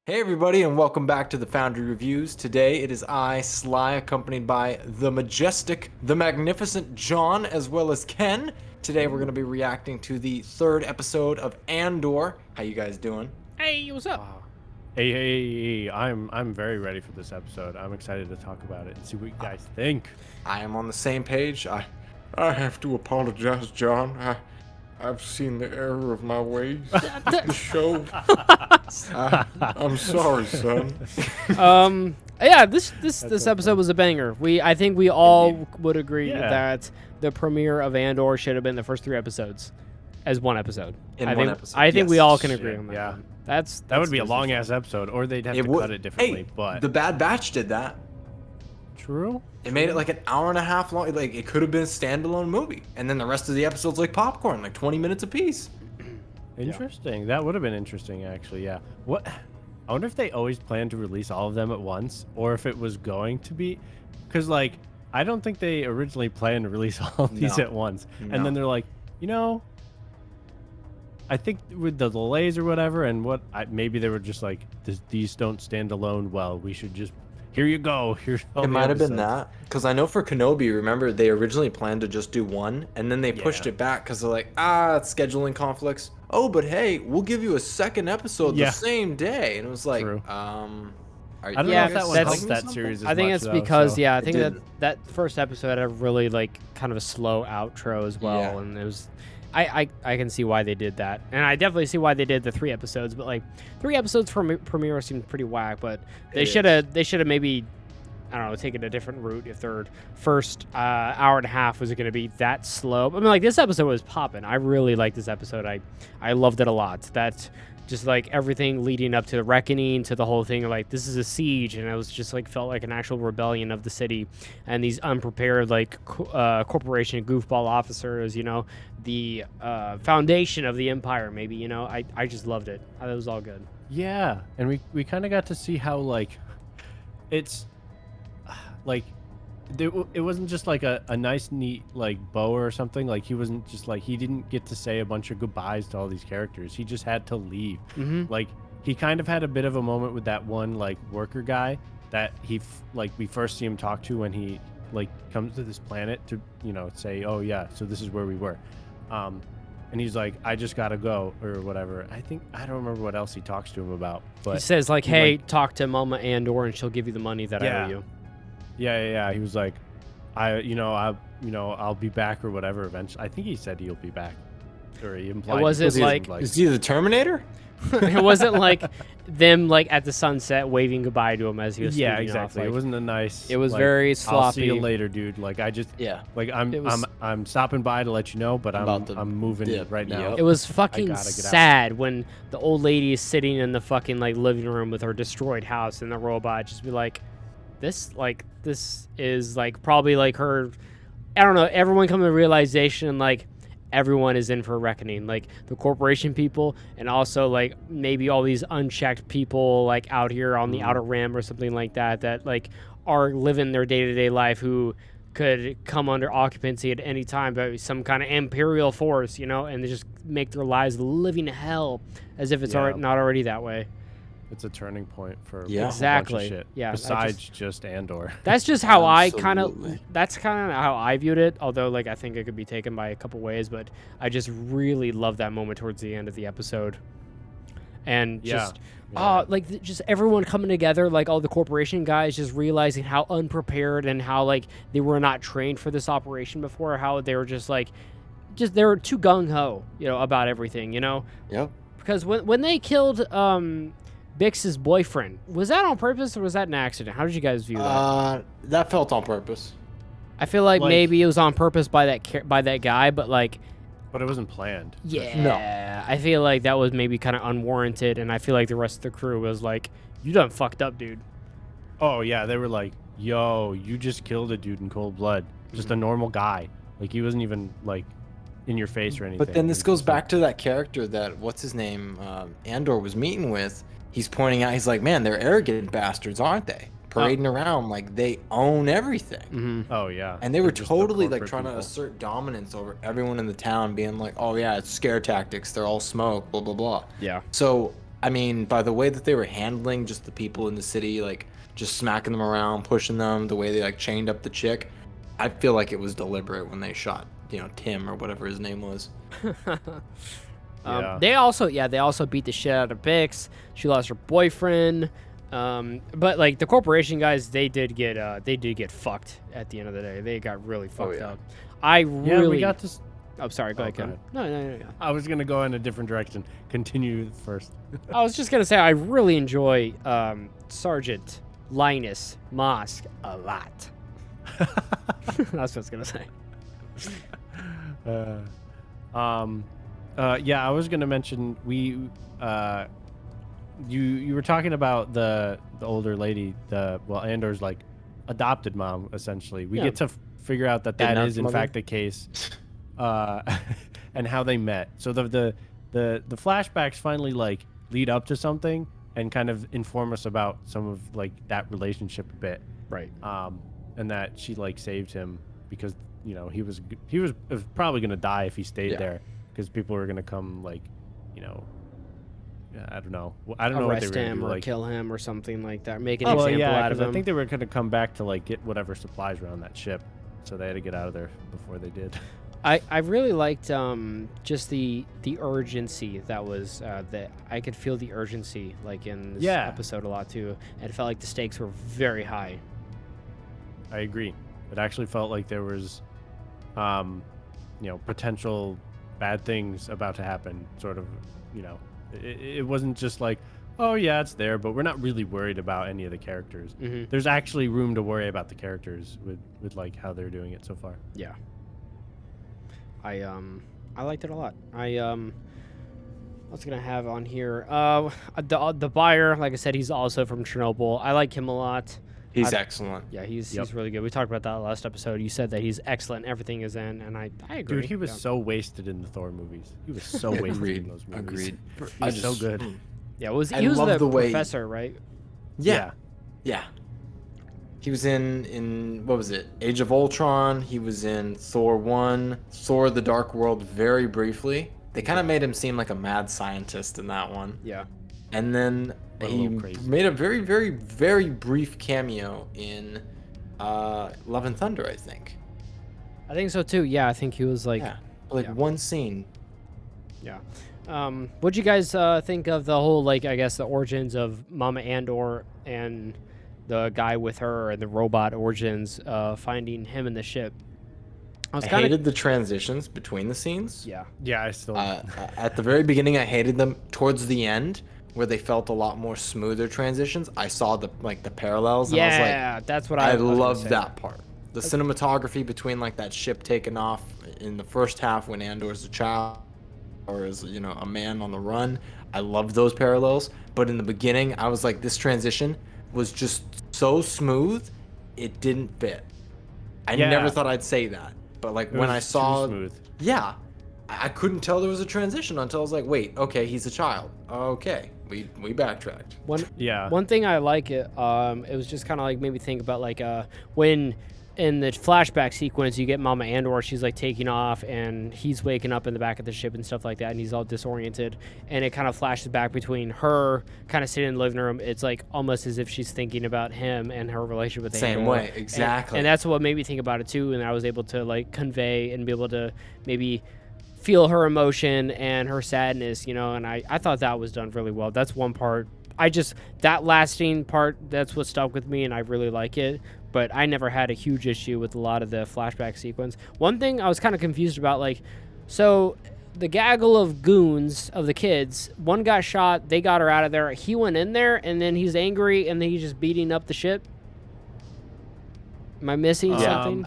Hey everybody, and welcome back to the Foundry Reviews. Today it is I, Sly, accompanied by the majestic, the magnificent John, as well as Ken. Today we're going to be reacting to the third episode of Andor. How you guys doing? Hey, what's up? Hey, I'm very ready for this episode. I'm excited to talk about it and see what you guys think. I am on the same page. I have to apologize, John. I've seen the error of my ways. The show. I'm sorry, son. Yeah, this episode was a banger. I think we all would agree Yeah. that the premiere of Andor should have been the first 3 episodes as one episode. I think we all can agree on that. Yeah. one. That would be a long ass episode, or they'd have to cut it differently. Hey, but the Bad Batch did that. true. It made it like an hour and a half long. Like it could have been a standalone movie, and then the rest of the episodes like popcorn, like 20 minutes apiece. Interesting. That would have been interesting, actually. Yeah. What? I wonder if they always planned to release all of them at once, or if it was going to be, because like I don't think they originally planned to release all of these No. at once, No. and then they're like, I think with the delays or whatever, and maybe they were just like, these don't stand alone well. We should just, here you go. Here's all It the might have been episodes." that, because I know for Kenobi, remember they originally planned to just do one, and then they pushed Yeah. it back because they're like, it's scheduling conflicts. Oh, but hey, we'll give you a second episode Yeah. the same day, and it was like, True. are I don't you know if Yeah, that one that's- helped that series as I think much, it's though, because so- I It think that didn't. that first episode had a really like kind of a slow outro as well, Yeah. and it was. I can see why they did that, and I definitely see why they did the 3 episodes. But like 3 episodes for premiere seemed pretty whack. But they It should have maybe, I don't know, taken a different route if their first hour and a half was going to be that slow. I mean, like this episode was popping. I really liked this episode. I loved it a lot. That just like everything leading up to the reckoning, to the whole thing, like this is a siege, and it was just like felt like an actual rebellion of the city, and these unprepared like corporation goofball officers, the foundation of the empire, maybe, I just loved it. It was all good. Yeah, and we kind of got to see how like it's like it wasn't just like a nice neat like bow or something. Like he wasn't just like, he didn't get to say a bunch of goodbyes to all these characters. He just had to leave. Like he kind of had a bit of a moment with that one like worker guy that we first see him talk to when he like comes to this planet to say, oh yeah, so this is where we were. And he's like, I just gotta go or whatever. I don't remember what else he talks to him about, but He says like, he, hey, talk to Mama Andor and she'll give you the money that I Yeah. owe you. yeah. He was like, I'll be back or whatever eventually. I think he said he'll be back, or he implied. wasn't like- Is he the Terminator? It wasn't like them like at the sunset waving goodbye to him as he was yeah, speeding exactly. off. It Like, wasn't a nice. it was like, very I'll sloppy. see you later, dude. Like I just Yeah. like It was- I'm stopping by to let you know, but About the I'm moving dip, right now. yep. It was fucking gotta get out. sad when the old lady is sitting in the fucking like living room with her destroyed house, and the robot just be like, this is like probably like her. I don't know. Everyone come to the realization like everyone is in for a reckoning, like the corporation people, and also like maybe all these unchecked people like out here on the outer rim or something like that that like are living their day-to-day life who could come under occupancy at any time by some kind of imperial force, and they just make their lives living hell as if it's Yeah. not already that way. It's a turning point for Yeah. a whole bunch Exactly. of shit. Yeah, I Besides just Andor. That's just how I kind of. Absolutely. That's kind of how I viewed it. Although, like, I think it could be taken by a couple ways, but I just really love that moment towards the end of the episode, and just just everyone coming together, like all the corporation guys, just realizing how unprepared and how like they were not trained for this operation before. How they were just they were too gung ho, about everything, Yep. Because when they killed Bix's boyfriend, was that on purpose or was that an accident? How did you guys view that? That felt on purpose. I feel like Like- maybe it was on purpose by that guy, but like, But it wasn't planned. yeah, I feel like that was maybe kind of unwarranted, and I feel like the rest of the crew was like, "You done fucked up, dude." Oh yeah, they were like, "Yo, you just killed a dude in cold blood. Just a normal guy. Like he wasn't even like in your face or anything." But then this It's goes just like- back to that character that what's his name, Andor was meeting with. He's pointing out, he's like, man, they're arrogant bastards, aren't they? Parading around like they own everything. Mm-hmm. Oh yeah. And they were They're just the totally like corporate trying to people. assert dominance over everyone in the town, being like, oh yeah, it's scare tactics. They're all smoke, blah blah blah. Yeah. So I mean, by the way that they were handling just the people in the city, like just smacking them around, pushing them, the way they like chained up the chick, I feel like it was deliberate when they shot, Tim or whatever his name was. Yeah. They also beat the shit out of Bix. She lost her boyfriend. But like the corporation guys, they did get fucked at the end of the day. They got really fucked up. I Yeah, really we got to. Oh, sorry. Go Oh, ahead, go Ken. ahead. No. I was gonna go in a different direction. Continue first. I was just gonna say I really enjoy Sergeant Linus Mosk a lot. That's what I was gonna say. Yeah, I was gonna mention you were talking about the older lady, Andor's like adopted mom essentially. We Yeah. get to figure out that Kidnapped is in mother? fact the case, and how they met. So the flashbacks finally like lead up to something and kind of inform us about some of like that relationship a bit. Right. And that she like saved him because he was probably gonna die if he stayed Yeah. there because people were gonna come like I don't know what they were Arrest gonna him do, or like kill him or something like that. Make an well, example yeah, out of 'cause him. I think they were gonna come back to like get whatever supplies were on that ship, so they had to get out of there before they did. I really liked just the urgency that was that I could feel the urgency like in this Yeah. episode a lot too. And it felt like the stakes were very high. I agree. It actually felt like there was potential bad things about to happen, sort of. It wasn't just like, oh yeah, it's there, but we're not really worried about any of the characters. Mm-hmm. There's actually room to worry about the characters with like how they're doing it so far. Yeah. I liked it a lot. What's gonna have on here? The buyer, like I said, he's also from Chernobyl. I like him a lot. He's excellent. Yeah, he's Yep. really good. We talked about that last episode. You said that he's excellent. Everything is in, and I agree. Dude, he was Yeah. so wasted in the Thor movies. He was so wasted in Agreed. those movies. Agreed. He was so good. Yeah, he was I the love the way- professor, right? Yeah. He was in what was it? Age of Ultron. He was in Thor 1, Thor: The Dark World very briefly. They kind of made him seem like a mad scientist in that one. Yeah. And then A he little crazy. made a very, very, very brief cameo in Love and Thunder, I think. I think so too. Yeah, I think he was like, Like yeah. one scene. yeah. What'd you guys think of the whole, like, I guess the origins of Mama Andor and the guy with her and the robot origins, finding him in the ship? I was I kind hated the transitions between the scenes. yeah. Yeah, I still. At the very beginning, I hated them. Towards the end, where they felt a lot more smoother transitions, I saw the parallels, and I was like, Yeah, that's what I was gonna love say. that part. The cinematography between like that ship taking off in the first half when Andor's a child or is a man on the run. I love those parallels. But in the beginning, I was like, this transition was just so smooth, it didn't fit. I Yeah. never thought I'd say that, but like It when I was too saw, smooth. yeah, I couldn't tell there was a transition until I was like, wait, okay, he's a child. Okay, we backtracked. Yeah. One thing I like it was just kind of like made me think about like when in the flashback sequence you get Mama Andor, she's like taking off and he's waking up in the back of the ship and stuff like that, and he's all disoriented, and it kind of flashes back between her kind of sitting in the living room. It's like almost as if she's thinking about him and her relationship with Same Andor. way, exactly. And that's what made me think about it too, and I was able to like convey and be able to maybe feel her emotion and her sadness, and I thought that was done really well. That's one part. That lasting part, that's what stuck with me, and I really like it. But I never had a huge issue with a lot of the flashback sequence. One thing I was kind of confused about, like, so the gaggle of goons of the kids, one got shot, they got her out of there. He went in there, and then he's angry, and then he's just beating up the ship. Am I missing something?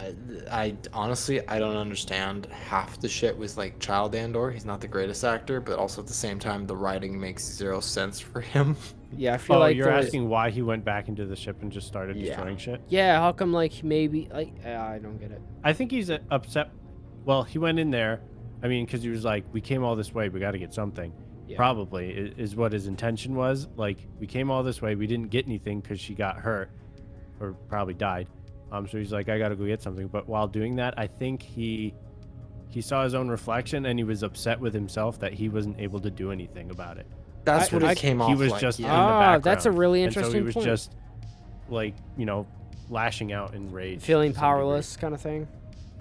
I honestly, I don't understand. Half the shit was like child Andor. He's not the greatest actor, but also at the same time, the writing makes zero sense for him. Yeah, I feel Oh, like you're there was- asking why he went back into the ship and just started Yeah. destroying shit? Yeah, how come like maybe like I don't get it. I think he's upset. Well, he went in there. I mean, because he was like, "We came all this way. We got to get something." Yeah. Probably is what his intention was. Like, we came all this way. We didn't get anything because she got hurt, or probably died. So he's like, "I got to go get something." But while doing that, I think he saw his own reflection and he was upset with himself that he wasn't able to do anything about it. That's what it came off He was like. just in the yeah. background. That's a really and so interesting he was point. just like, lashing out in rage. Feeling to some degree. powerless kind of thing.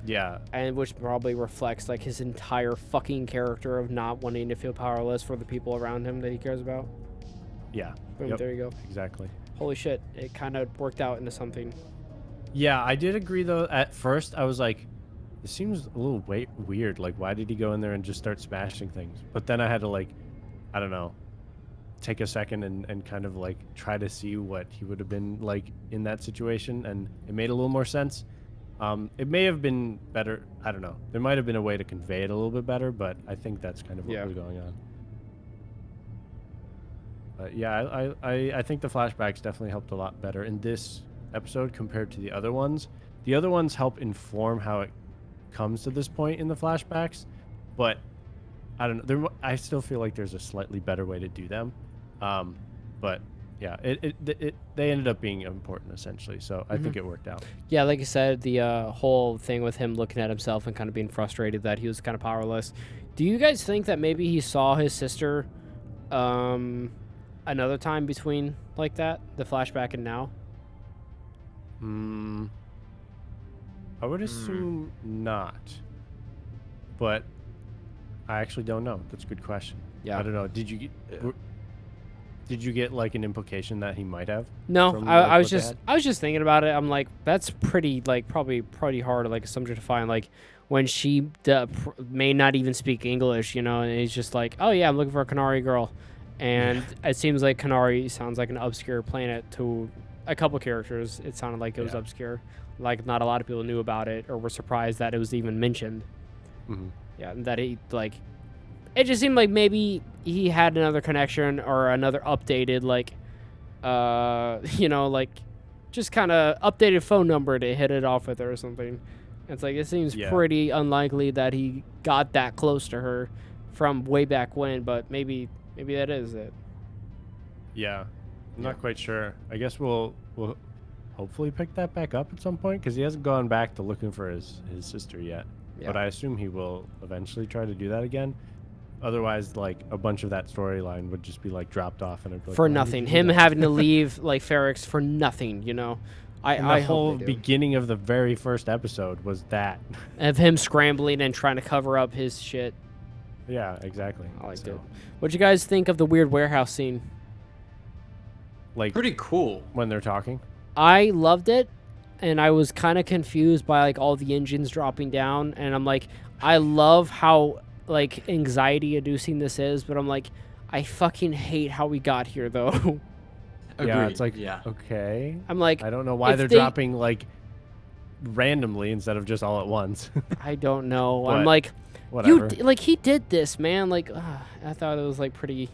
Yeah. And which probably reflects like his entire fucking character of not wanting to feel powerless for the people around him that he cares about. Yeah. Boom, Yep, there you go. exactly. Holy shit, it kind of worked out into something. Yeah, I did agree though. At first, I was like, this seems a little weird. Like, why did he go in there and just start smashing things? But then I had to like, I don't know, take a second and kind of like try to see what he would have been like in that situation, and it made a little more sense. It may have been better. I don't know. There might have been a way to convey it a little bit better, but I think that's kind of what was going on. But yeah, I think the flashbacks definitely helped a lot better in this episode compared to the other ones. The other ones help inform how it comes to this point in the flashbacks, but I don't know. I still feel like there's a slightly better way to do them. But yeah, they ended up being important essentially. So I think it worked out. Yeah, like I said, the whole thing with him looking at himself and kind of being frustrated that he was kind of powerless. Do you guys think that maybe he saw his sister another time between like that, the flashback and now? I would assume not, but I actually don't know. That's a good question. Yeah. I don't know. Did you get like an implication that he might have? No, from, I was what they just had? I was just thinking about it. I'm like, that's pretty like probably pretty hard like assumption to find. Like when she may not even speak English, and he's just like, oh yeah, I'm looking for a Canary girl, and it seems like Canary sounds like an obscure planet to a couple characters. It sounded like it was obscure, like not a lot of people knew about it or were surprised that it was even mentioned. Yeah, and that he like. It just seemed like maybe he had another connection or another updated, like, like, just kind of updated phone number to hit it off with her or something. It's like, it seems pretty unlikely that he got that close to her from way back when, but maybe that is it. Yeah, I'm not quite sure. I guess we'll hopefully pick that back up at some point because he hasn't gone back to looking for his sister yet. Yeah. But I assume he will eventually try to do that again. Otherwise, like a bunch of that storyline would just be like dropped off and it'd be like, For why did nothing. you do Him that? having to leave, like, Ferrex for nothing, I The whole hope they do. beginning of the very first episode was that. Of him scrambling and trying to cover up his shit. Yeah, exactly. I liked So, it. What'd you guys think of the weird warehouse scene? Like Pretty cool. when they're talking. I loved it, and I was kind of confused by like all the engines dropping down, and I'm like, I love how like anxiety inducing this is, but I'm like, I fucking hate how we got here though. Yeah, Agreed. it's like yeah. okay. I'm like, I don't know why if they're they- dropping like randomly instead of just all at once. I don't know. But I'm like, whatever. like he did this, man. Like, I thought it was like pretty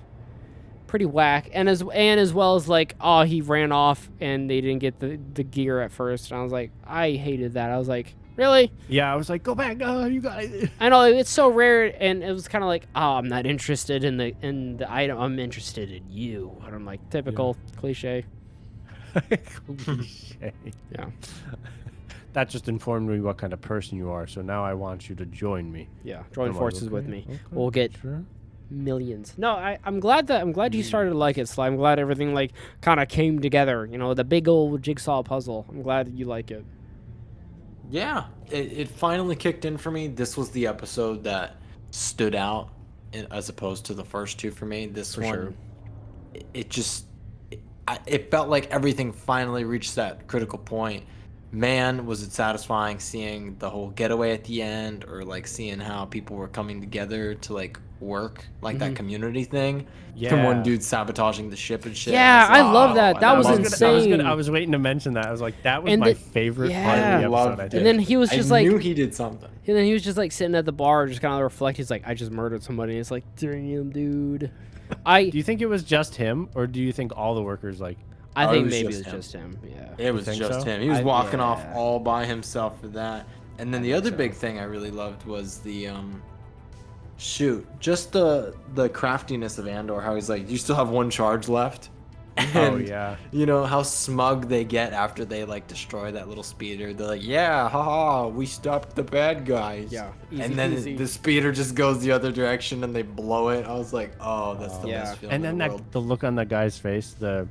whack, and as well as like, oh, he ran off and they didn't get the gear at first, and I was like, I hated that. I was like, really? Yeah, I was like, go back. Oh, you got it. I know it's so rare, and it was kind of like, oh, I'm not interested in the item. I'm interested in you. And I'm like, typical cliche. Cliche. Yeah, That just informed me what kind of person you are. So now I want you to join me. yeah. Join I'm like, forces with okay, me. okay, We'll get sure. millions. No, I'm glad you started to like it, Sly. I'm glad everything like kind of came together. The big old jigsaw puzzle. I'm glad that you like it. Yeah, it finally kicked in for me. This was the episode that stood out as opposed to the first two for me. This one, sure. it felt like everything finally reached that critical point. Man, was it satisfying seeing the whole getaway at the end, or like seeing how people were coming together to like work, like that community thing. And one Yeah. dude sabotaging the ship and shit. Yeah, was I like, love that. oh, That was I insane. I was waiting to mention that. I was like, that was And my the- favorite part yeah. of the Loved episode. I it. think. And then he was just like, knew he did something. and then he was just like sitting at the bar, just kind of reflecting. He's like, I just murdered somebody. And it's like, damn, dude. Do you think it was just him, or do you think all the workers like? I Oh, it think was maybe just it's him. just him. Yeah. It was think just so? him. He was walking off yeah. all by himself for that. And then the other big thing I really loved was the just the craftiness of Andor. How he's like, you still have one charge left, And, Oh, yeah. you know how smug they get after they like destroy that little speeder. They're like, yeah, haha, we stopped the bad guys. Yeah, easy and then peasy. the speeder just goes the other direction and they blow it. I was like, oh, that's the Yeah. best feeling And in then the world. the look on the guy's face, I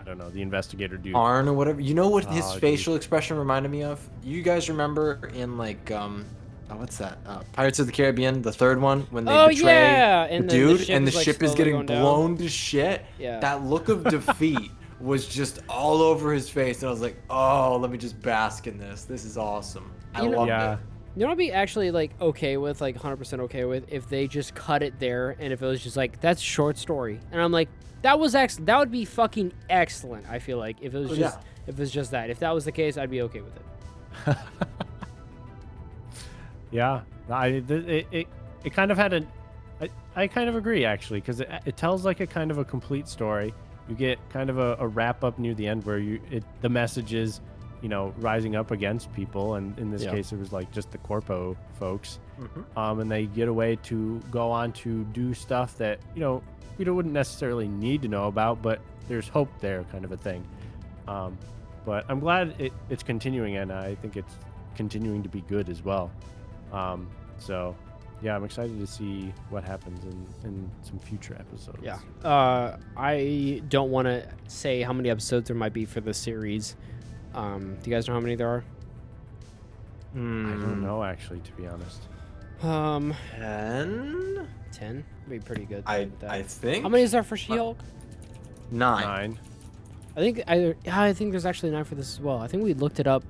don't know, the investigator dude. Arn or whatever. You know what his Oh, dude. facial expression reminded me of? You guys remember in like what's that? Pirates of the Caribbean, the third one, when they betray yeah, the and dude and the is, like, ship is slowly getting going down. blown to shit. Yeah. That look of defeat was just all over his face, and I was like, oh, let me just bask in this. This is awesome. I You know- loved Yeah. it. You know what I'd be actually like okay with, like 100% okay with, if they just cut it there, and if it was just like, that's a short story, and I'm like, that would be fucking excellent. I feel like if it was just if it was just that, if that was the case, I'd be okay with it. Yeah, it kind of had I kind of agree actually, because it tells like a kind of a complete story. You get kind of a wrap up near the end where the message is, you know, rising up against people, and in this case it was like just the corpo folks, and they get away to go on to do stuff that, you know, we wouldn't necessarily need to know about, but there's hope there, kind of a thing. But I'm glad it's continuing, and I think it's continuing to be good as well. So yeah, I'm excited to see what happens in some future episodes. Yeah. I don't want to say how many episodes there might be for this series. Do you guys know how many there are? I don't know, actually, to be honest. 10? 10? Be pretty good. I with that. think. How many is there for She-Hulk? 9. 9. I think there's actually 9 for this as well. I think we looked it up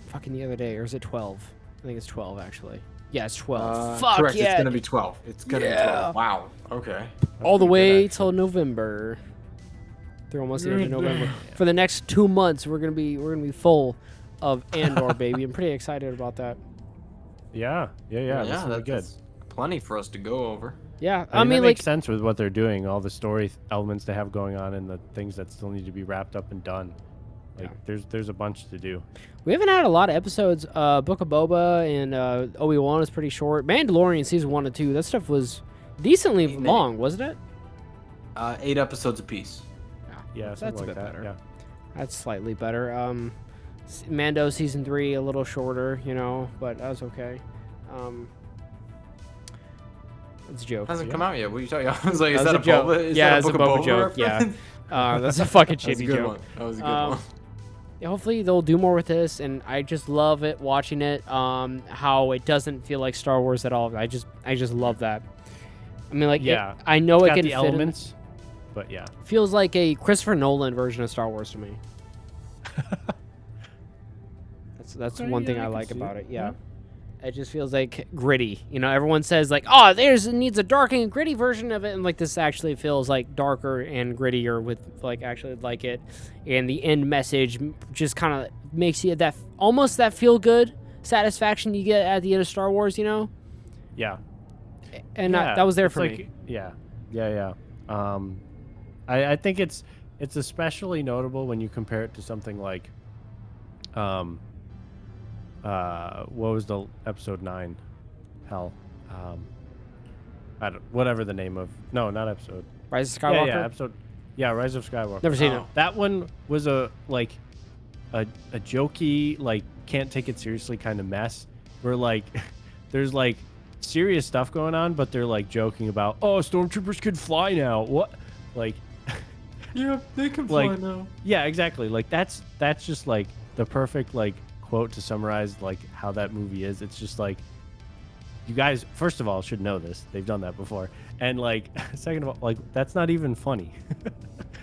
fucking the other day, or is it 12? I think it's 12 actually. Yeah, it's 12. Fuck Correct. yeah. It's gonna be 12. It's gonna be 12. Wow. Okay. all the pretty good, way actually. till November. They're almost the end of November. For the next 2 months, we're gonna be full of Andor, baby. I'm pretty excited about that. Yeah. That's really good. That's plenty for us to go over. Yeah, I mean, that like makes sense with what they're doing, all the story elements they have going on, and the things that still need to be wrapped up and done. Like, there's a bunch to do. we haven't had a lot of episodes. Book of Boba and Obi-Wan is pretty short. Mandalorian season 1 and 2, that stuff was decently long, wasn't it? 8 episodes apiece. Yeah, that's something a like bit that. better. Yeah. That's slightly better. Mando season 3 a little shorter, you know, but that was okay. That's a joke. Hasn't come out yet. What are you talking about? I was like, is That that was a a joke. Boba? Is Yeah, that it's a Book of Boba joke, yeah. reference? That's a fucking That was a shitty good joke. one. That was a good one. Yeah, hopefully they'll do more with this, and I just love it watching it. How it doesn't feel like Star Wars at all. I just love that. I mean, like, Yeah. I know It's it got can the fit elements, but yeah. feels like a Christopher Nolan version of Star Wars to me. That's Okay, one thing yeah, I I can like see about it. it. Yeah. It just feels like gritty. You know, everyone says like, "Oh, it needs a dark and gritty version of it," and like this actually feels like darker and grittier with like actually like it, and the end message just kind of makes you that almost that feel good satisfaction you get at the end of Star Wars. You know, Yeah. and Yeah, that was there it's for like, me. Yeah. I think it's especially notable when you compare it to something like, what was the episode 9? Hell, whatever the name of, no, not episode. Rise of Skywalker. Yeah, episode. Yeah, Rise of Skywalker. Never seen it. That one was a jokey, like, can't take it seriously kind of mess, where like there's like serious stuff going on, but they're like joking about, oh, stormtroopers could fly now. What? Like, Yeah, they can fly like, now. yeah, exactly. Like that's just like the perfect like quote to summarize like how that movie is. It's just like, you guys, first of all, should know this. They've done that before. And like, second of all, like, that's not even funny.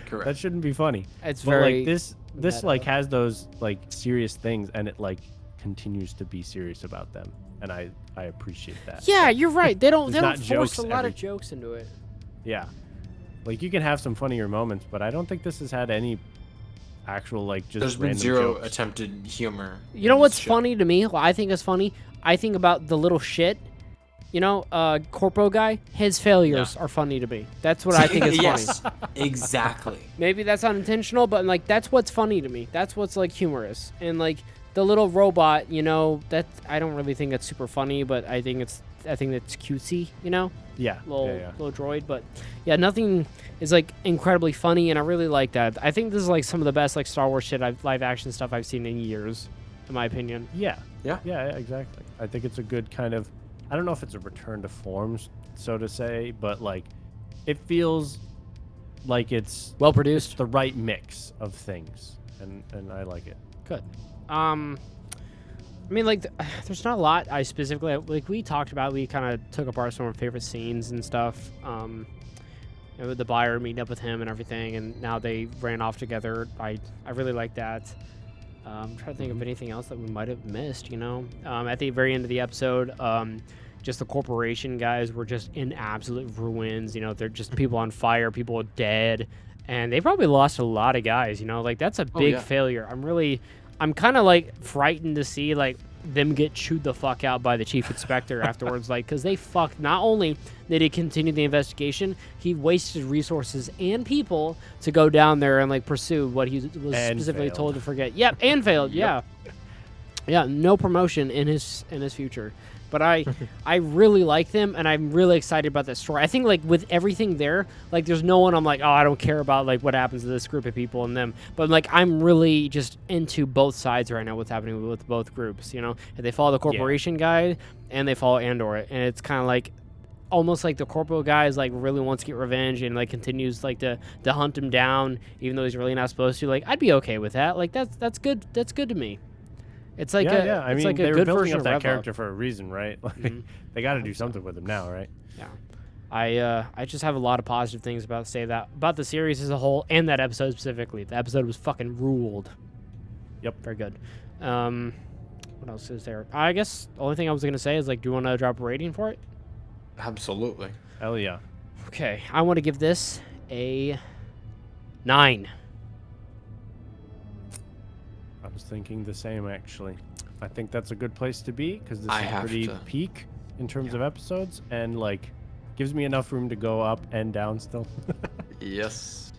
Correct. That shouldn't be funny. It's But very like this meta. like has those like serious things, and it like continues to be serious about them, and I appreciate that. Yeah, you're right. They don't There's not force jokes a lot every- of jokes into it. Yeah. Like, you can have some funnier moments, but I don't think this has had any actual like just There's been random 0 jokes. attempted humor. You know in what's this show. funny to me? What I think is funny. I think about the little shit. You know, Corpo guy. His failures are funny to me. That's what I think is funny. Yes, exactly. Maybe that's unintentional, but like that's what's funny to me. That's what's like humorous. And like the little robot, you know, that I don't really think it's super funny, but I think it's I think that's cutesy, you know, Yeah. little droid. But yeah, nothing is like incredibly funny, and I really like that. I think this is like some of the best like Star Wars shit, live action stuff I've seen in years, in my opinion. Yeah. Yeah. Yeah, exactly. I think it's a good kind of, I don't know if it's a return to forms, so to say, but like it feels like it's Well produced. the right mix of things, and I like it. Good. I mean, like, there's not a lot I specifically like. We talked about. We kind of took apart some of our favorite scenes and stuff. With the buyer meeting up with him and everything, and now they ran off together. I really like that. I'm trying to think of anything else that we might have missed. You know, at the very end of the episode, just the corporation guys were just in absolute ruins. You know, they're just people on fire, people dead, and they probably lost a lot of guys. You know, like that's a big failure. I'm kind of like frightened to see like them get chewed the fuck out by the chief inspector afterwards, like, because they fucked. Not only did he continue the investigation, he wasted resources and people to go down there and like pursue what he was specifically told to forget. Yep, and failed. Yeah, no promotion in his future. But I really like them, and I'm really excited about that story. I think like with everything there, like there's no one I'm like, oh, I don't care about like what happens to this group of people and them. But like I'm really just into both sides right now. What's happening with both groups? You know, and they follow the corporation guy and they follow Andor, and it's kind of like almost like the corporal guy is like really wants to get revenge and like continues like to hunt him down, even though he's really not supposed to. Like I'd be okay with that. Like that's good. That's good to me. It's like I mean, like they a were good building version up of that Rev character Up. for a reason, right? Like they got to do something with him now, right? Yeah, I just have a lot of positive things about the series as a whole and that episode specifically. The episode was fucking ruled. Yep, very good. What else is there? I guess the only thing I was gonna say is like, do you want to drop a rating for it? Absolutely. Hell yeah. Okay, I want to give this a 9. I was thinking the same, actually. I think that's a good place to be because this I is have pretty to- peak in terms of episodes, and like gives me enough room to go up and down still. Yes.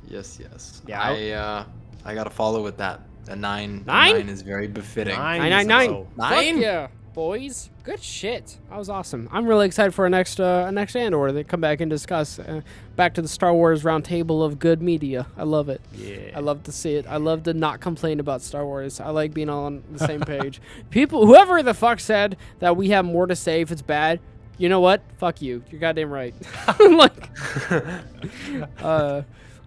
Yeah, I gotta follow with that. A 9. Nine? 9 is very befitting. 9. So- 9? Fuck yeah, boys. Good shit. That was awesome. I'm really excited for our next Andor to come back and discuss. Back to the Star Wars roundtable of good media. I love it. Yeah. I love to see it. I love to not complain about Star Wars. I like being on the same page. People, whoever the fuck said that we have more to say if it's bad, you know what? Fuck you. You're goddamn right. Like,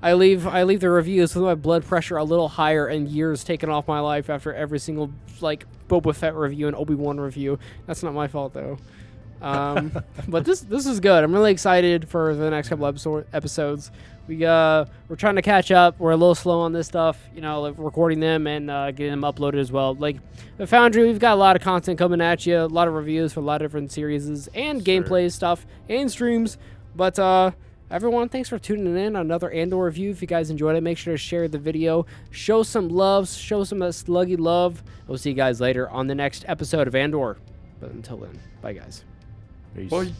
I leave the reviews with my blood pressure a little higher and years taken off my life after every single like Boba Fett review and Obi-Wan review. That's not my fault though. But this is good. I'm really excited for the next couple episodes. We're trying to catch up. We're a little slow on this stuff, you know, like recording them and getting them uploaded as well. Like the Foundry, we've got a lot of content coming at you, a lot of reviews for a lot of different series and gameplay stuff and streams. But everyone, thanks for tuning in on another Andor review. If you guys enjoyed it, make sure to share the video, show some love, show some sluggy love. We'll see you guys later on the next episode of Andor. But until then, bye guys. Peace. Bye.